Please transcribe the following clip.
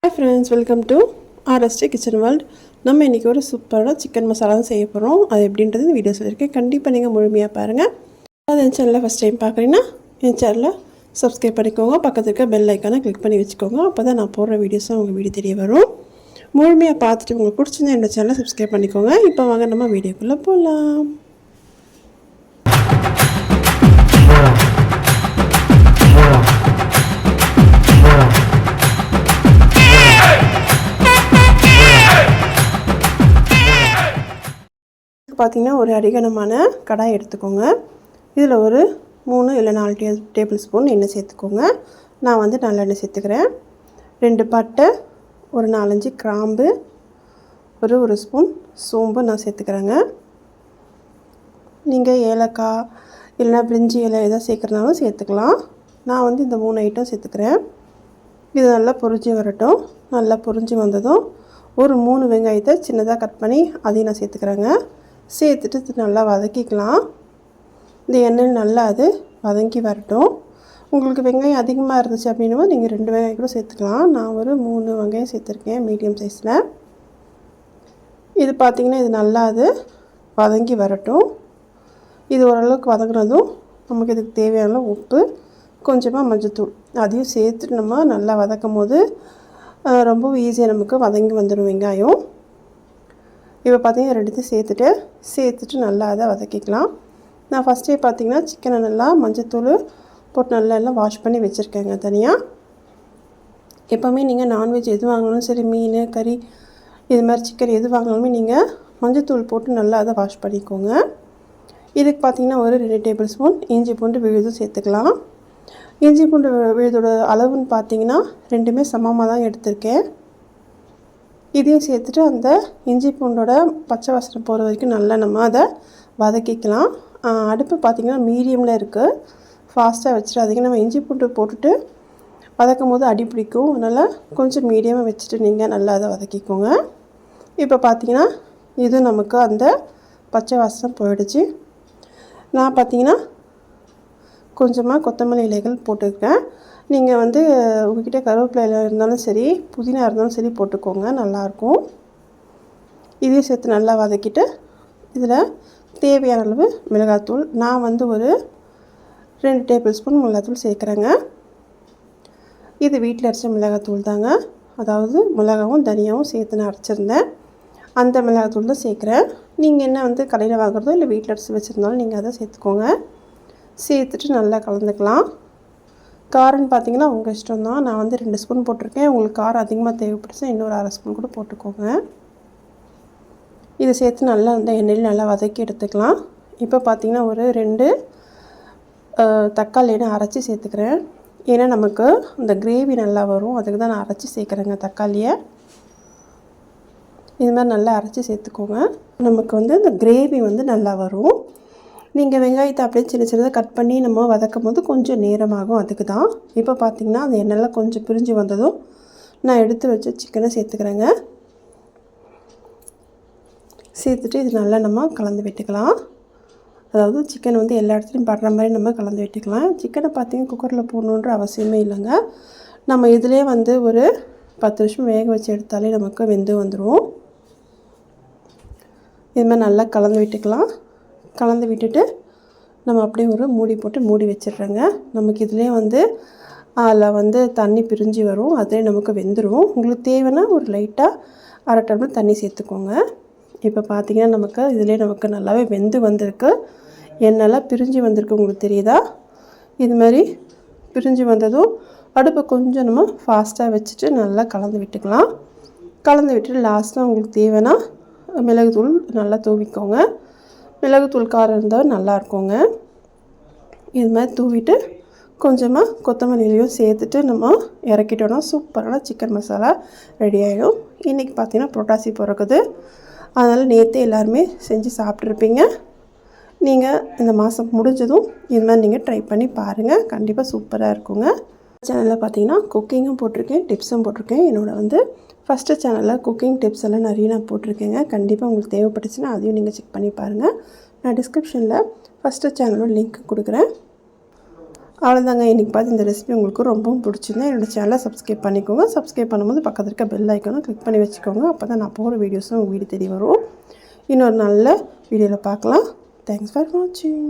Hi friends, welcome to RST Kitchen World. நம்ம இன்றைக்கி ஒரு சூப்பரான சிக்கன் மசாலா தான் செய்ய போகிறோம். அது எப்படின்றது இந்த வீடியோ சொல்லியிருக்கேன். கண்டிப்பாக நீங்கள் முழுமையாக பாருங்கள். அது என் சேனலில் ஃபஸ்ட் டைம் பார்க்குறீங்கன்னா என் சேனலை சப்ஸ்கிரைப் பண்ணிக்கோங்க. பக்கத்தில் இருக்க பெல் ஐக்கானை கிளிக் பண்ணி வச்சுக்கோங்க. அப்போ தான் நான் போடுற வீடியோஸும் உங்கள் வீடியோ தெரிய வரும். முழுமையாக பார்த்துட்டு உங்களுக்கு பிடிச்சிருந்தா என்னோட சேனலை சப்ஸ்கிரைப் பண்ணிக்கோங்க. இப்போ வாங்க நம்ம வீடியோக்குள்ளே போகலாம். பார்த்திங்கன்னா ஒரு அடிகனமான கடாய் எடுத்துக்கோங்க. இதில் ஒரு 3 இல்லை 4 டேபிள் ஸ்பூன் எண்ணெய் சேர்த்துக்கோங்க. நான் வந்து நல்லெண்ணெய் சேர்த்துக்கிறேன். 2 பட்டை, ஒரு 4-5 கிராம்பு, ஒரு ஸ்பூன் சோம்பு நான் சேர்த்துக்கிறேங்க. நீங்கள் ஏலக்காய் இல்லைனா பிரிஞ்சி இலை எதாவது சேர்க்குறதுனாலும் சேர்த்துக்கலாம். நான் வந்து இந்த 3 ஐட்டம் சேர்த்துக்கிறேன். இது நல்லா பொரிஞ்சு வரட்டும். நல்லா பொரிஞ்சு வந்ததும் ஒரு 3 வெங்காயத்தை சின்னதாக கட் பண்ணி அதையும் நான் சேர்த்துக்கிறேங்க. சேர்த்துட்டு நல்லா வதக்கிக்கலாம். இந்த எண்ணெயில் நல்லா அது வதங்கி வரட்டும். உங்களுக்கு வெங்காயம் அதிகமாக இருந்துச்சு அப்படின்னா நீங்கள் 2 வெங்காயம் கூட சேர்த்துக்கலாம். நான் ஒரு 3 வெங்காயம் சேர்த்துருக்கேன் மீடியம் சைஸில். இது பார்த்திங்கன்னா இது நல்லா அது வதங்கி வரட்டும். இது ஓரளவுக்கு வதங்கினதும் நமக்கு இதுக்கு தேவையான உப்பு, கொஞ்சமாக மஞ்சள்தூள் அதையும் சேர்த்துட்டு நம்ம நல்லா வதக்கும் போது ரொம்ப ஈஸியாக நமக்கு வதங்கி வந்துடும் வெங்காயம். இப்போ பார்த்திங்கன்னா ரெண்டுத்தையும் சேர்த்துட்டு நல்லா அதை வதக்கிக்கலாம். நான் ஃபஸ்ட்டே பார்த்திங்கன்னா சிக்கனை நல்லா மஞ்சத்தூள் போட்டு நல்லா எல்லாம் வாஷ் பண்ணி வச்சுருக்கேங்க தனியாக. எப்போவுமே நீங்கள் நான்வெஜ் எது வாங்கினாலும் சரி, மீன் கறி இது மாதிரி சிக்கன் எது வாங்கினாலுமே நீங்கள் மஞ்சத்தூள் போட்டு நல்லா அதை வாஷ் பண்ணிக்கோங்க. இதுக்கு பார்த்திங்கன்னா ஒரு 2 டேபிள் ஸ்பூன் இஞ்சி பூண்டு விழுதும் சேர்த்துக்கலாம். இஞ்சி பூண்டு விழுதோட அளவுன்னு பார்த்திங்கன்னா 2மே சமமாக தான் எடுத்திருக்கேன். இதையும் சேர்த்துட்டு அந்த இஞ்சி பூண்டோட பச்சை வாசனை போகிற வரைக்கும் நல்லா நம்ம அதை வதக்கிக்கலாம். அடுப்பு பார்த்திங்கன்னா மீடியமில் இருக்குது. ஃபாஸ்ட்டாக வச்சிடாதீங்க. நம்ம இஞ்சி பூண்டு போட்டுட்டு வதக்கும் போது அடி பிடிக்கும். அதனால் கொஞ்சம் மீடியமாக வச்சுட்டு நீங்கள் நல்லா அதை வதக்கிக்கோங்க. இப்போ பார்த்திங்கன்னா இது நமக்கு அந்த பச்சை வாசனை போயிடுச்சு. நான் பார்த்திங்கன்னா கொஞ்சமாக கொத்தமல்லி இலைகள் போட்டுருக்கேன். நீங்கள் வந்து உங்கள்கிட்ட கருவேப்பிலை இலை இருந்தாலும் சரி, புதினா இருந்தாலும் சரி போட்டுக்கோங்க, நல்லாயிருக்கும். இதையும் சேர்த்து நல்லா வதக்கிட்டு இதில் தேவையான அளவு மிளகாத்தூள், நான் வந்து ஒரு 2 டேபிள் ஸ்பூன் மிளகாத்தூள் சேர்க்குறேங்க. இது வீட்டில் அரைச்ச மிளகாத்தூள் தாங்க. அதாவது மிளகாவும் தனியாகவும் சேர்த்து நான் அரைச்சிருந்தேன். அந்த மிளகாத்தூள் தான் சேர்க்குறேன். நீங்கள் என்ன வந்து கடையில் வாங்குறதோ இல்லை வீட்டில் அரைச்சி வச்சுருந்தாலும் நீங்கள் அதை சேர்த்துக்கோங்க. சேர்த்துட்டு நல்லா கலந்துக்கலாம். காரம்னு பார்த்திங்கன்னா உங்கள் இஷ்டம் தான். நான் வந்து 2 ஸ்பூன் போட்டிருக்கேன். உங்களுக்கு காரம் அதிகமாக தேவைப்படுச்சுன்னா இன்னொரு 1/2 ஸ்பூன் கூட போட்டுக்கோங்க. இதை சேர்த்து நல்லா அந்த எண்ணெயில் நல்லா வதக்கி எடுத்துக்கலாம். இப்போ பார்த்திங்கன்னா ஒரு 2 தக்காளி நான் அரைச்சி சேர்த்துக்கிறேன். ஏன்னா நமக்கு இந்த கிரேவி நல்லா வரும், அதுக்கு தான் நான் அரைச்சி சேர்க்குறேங்க தக்காளியை. இது மாதிரி நல்லா அரைச்சி சேர்த்துக்கோங்க. நமக்கு வந்து இந்த கிரேவி வந்து நல்லா வரும். நீங்கள் வெங்காயத்தை அப்படியே சின்ன சின்னதாக கட் பண்ணி நம்ம வதக்கும் போது கொஞ்சம் நேரமாகும், அதுக்கு தான். இப்போ பார்த்திங்கன்னா அந்த எண்ணெய்லாம் கொஞ்சம் பிரிஞ்சு வந்ததும் நான் எடுத்து வச்ச சிக்கனை சேர்த்துக்கிறேங்க. சேர்த்துட்டு இது நல்லா நம்ம கலந்து விட்டுக்கலாம். அதாவது சிக்கன் வந்து எல்லா இடத்துலையும் படுற மாதிரி நம்ம கலந்து விட்டுக்கலாம். சிக்கனை பார்த்திங்கன்னா குக்கரில் போடணுன்ற அவசியமே இல்லைங்க. நம்ம இதிலே வந்து ஒரு 10 நிமிஷம் வேக வச்சு எடுத்தாலே நமக்கு வெந்து வந்துடும். இது மாதிரி நல்லா கலந்து விட்டுக்கலாம். கலந்து விட்டுட்டு நம்ம அப்படியே ஒரு மூடி போட்டு மூடி வச்சிடுறேங்க. நமக்கு இதிலே வந்து அதில் வந்து தண்ணி பிரிஞ்சு வரும், அதிலே நமக்கு வெந்துடும். உங்களுக்கு தேவைன்னா ஒரு லைட்டாக 1/2 டம்ளர் தண்ணி சேர்த்துக்கோங்க. இப்போ பார்த்திங்கன்னா நமக்கு இதிலே நமக்கு நல்லாவே வெந்து வந்திருக்கு. எண்ணெய்லாம் பிரிஞ்சு வந்திருக்கு, உங்களுக்கு தெரியுதா? இது மாதிரி பிரிஞ்சு வந்ததும் அடுப்பை கொஞ்சம் நம்ம ஃபாஸ்ட்டாக வச்சுட்டு நல்லா கலந்து விட்டுக்கலாம். கலந்து விட்டுட்டு லாஸ்ட்டாக உங்களுக்கு தேவைன்னா மிளகுத்தூள் நல்லா தூவிக்கோங்க. மிளகுத்தூள் காரம் இருந்தால் நல்லாயிருக்குங்க. இது மாதிரி தூவிட்டு கொஞ்சமாக கொத்தமல்லி இலையும் சேர்த்துட்டு நம்ம இறக்கிட்டோன்னா சூப்பரான சிக்கன் மசாலா ரெடி ஆகிடும். இன்றைக்கி பார்த்திங்கன்னா புரட்டாசி பிறக்குது, அதனால் நேற்றே எல்லாருமே செஞ்சு சாப்பிட்ருப்பீங்க. நீங்கள் இந்த மாதம் முடிஞ்சதும் இது மாதிரி நீங்கள் ட்ரை பண்ணி பாருங்கள், கண்டிப்பாக சூப்பராக இருக்குங்க. சேனலில் பார்த்திங்கன்னா குக்கிங்கும் போட்டிருக்கேன், டிப்ஸும் போட்டிருக்கேன். என்னோடய வந்து ஃபஸ்ட்டு சேனலில் குக்கிங் டிப்ஸ் எல்லாம் நிறைய நான் போட்டிருக்கேங்க. கண்டிப்பாக உங்களுக்கு தேவைப்பட்டுச்சுன்னா அதையும் நீங்கள் செக் பண்ணி பாருங்கள். நான் டிஸ்கிரிப்ஷனில் ஃபஸ்ட்டு சேனலோட லிங்க் கொடுக்குறேன். அவ்வளோதாங்க. இன்றைக்கி பார்த்து இந்த ரெசிபி உங்களுக்கு ரொம்பவும் பிடிச்சிருந்தா என்னோடய சேனலை சப்ஸ்கிரைப் பண்ணிக்கோங்க. சப்ஸ்கிரைப் பண்ணும்போது பக்கத்தில் இருக்க பெல் ஐக்கானும் கிளிக் பண்ணி வச்சுக்கோங்க. அப்போ தான் நான் போகிற வீடியோஸும் உங்கள் வீடு தேடி வரும். இன்னொரு நல்ல வீடியோவில் பார்க்கலாம். தேங்க்ஸ் ஃபார் வாட்சிங்.